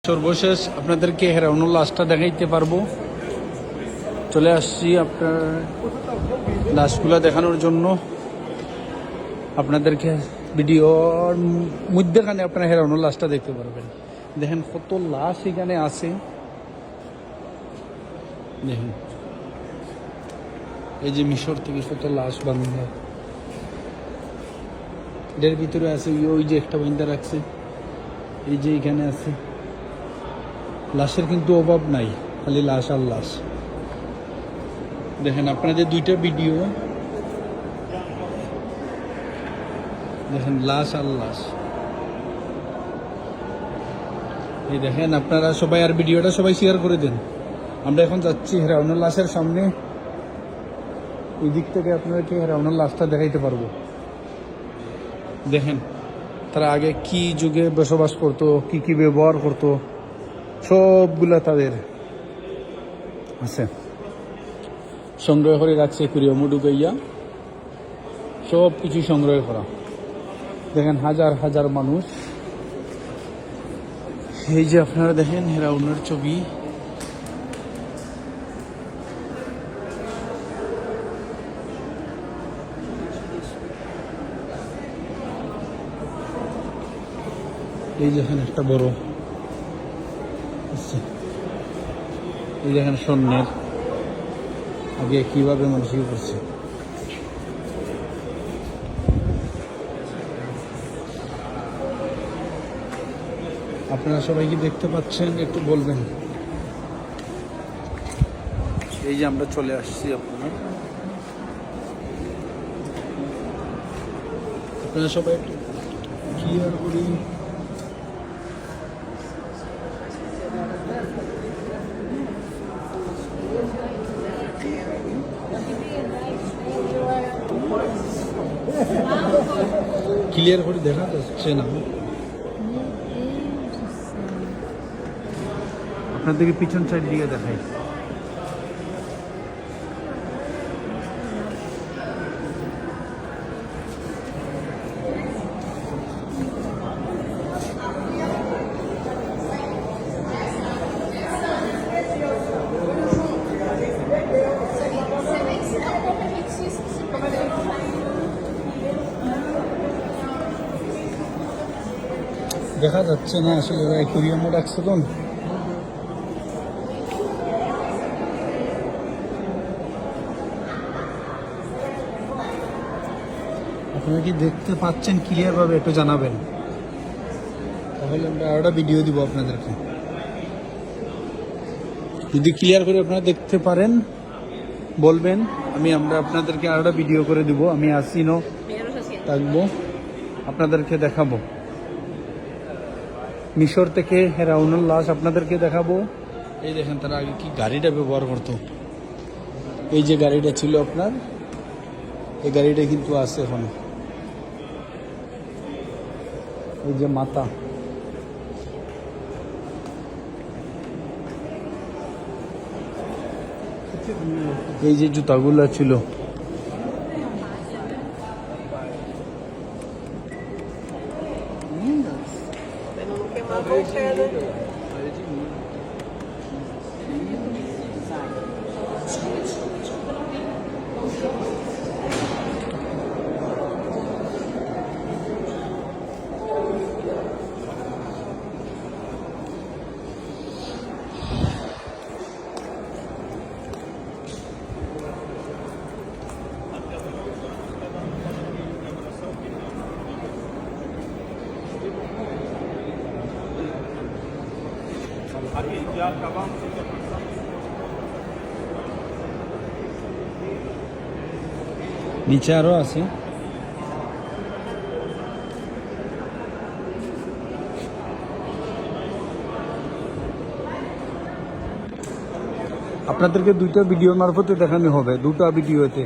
সর্বশেষ আপনাদেরকে হেরাউনুল লাশটা দেখাইতে পারবো। চলে আসছি আপনার লাশগুলো দেখানোর জন্য। আপনাদেরকে ভিডিওর মধ্যেখানে আপনারা হেরাউনুল লাশটা দেখতে পারবেন। দেখেন কত লাশ এখানে আছে, দেখেন এই যে মিশর থেকে কত লাশ বান্ধা, এর ভিতরে আছে ওই যে একটা বান্ধা রাখছে, এই যে এখানে আছে। লাশের কিন্তু অভাব নাই, খালি লাশ আর লাশ। দেখেন আপনাদের দুইটা ভিডিও দেখেন, লাশ আর লাশ। এই দেখেন আপনারা সবাই, আর ভিডিওটা সবাই শেয়ার করে দেন। আমরা এখন যাচ্ছি হেরাউনুল লাশের সামনে। ওই দিক থেকে আপনাদেরকে হেরাউনুল লাশটা দেখাইতে পারবো। দেখেন তারা আগে কি যুগে বসবাস করতো, কি কি ব্যবহার করতো, সবগুলা তাদের আছে, সংগ্রহ করে রাখছে কুড়িয়মু ঢুকাইয়া, সব কিছু সংগ্রহ করা। দেখেন হাজার হাজার মানুষ। এই যে আপনারা দেখেন হেরাউনের ছবি, এই দেখেন একটা বড়, এই দেখেন স্বর্ণের আগে কিভাবে মানুষ করছে। আপনারা সবাই কি দেখতে পাচ্ছেন একটু বলবেন। এই যে আমরা চলে আসছি, আপনারা সবাই একটু ক্লিয়ার করি। ক্লিয়ার করে দেখা যাচ্ছে না, আপনাদেরকে পিছন সাইড দিকে দেখাই। দেখা যাচ্ছে না আসলে, অ্যাকুয়ারিয়ামে রাখছে তো। আপনারা কি দেখতে পাচ্ছেন ক্লিয়ার ভাবে একটু জানাবেন, তাহলে আমরা আরোটা ভিডিও দিব আপনাদেরকে। যদি ক্লিয়ার করে আপনারা দেখতে পারেন বলবেন, আমরা আপনাদেরকে আরোটা ভিডিও করে দিব। আমি আসিনো থাকবো, আপনাদেরকে দেখাবো। মিশর থেকে হেরাউনুল লাশ আপনাদেরকে দেখাবো। এই দেখেন তারা আগে কি গাড়িটা ব্যবহার করতো। এই যে গাড়িটা ছিল আপনার, এই গাড়িটা কিন্তু আছে এখন। এই যে মাথা, এই যে জুতাগুলো ছিল, নিচে আরো আছে। আপনাদেরকে দুইটা ভিডিও মারফতে দেখানো হবে, দুটা ভিডিওতে।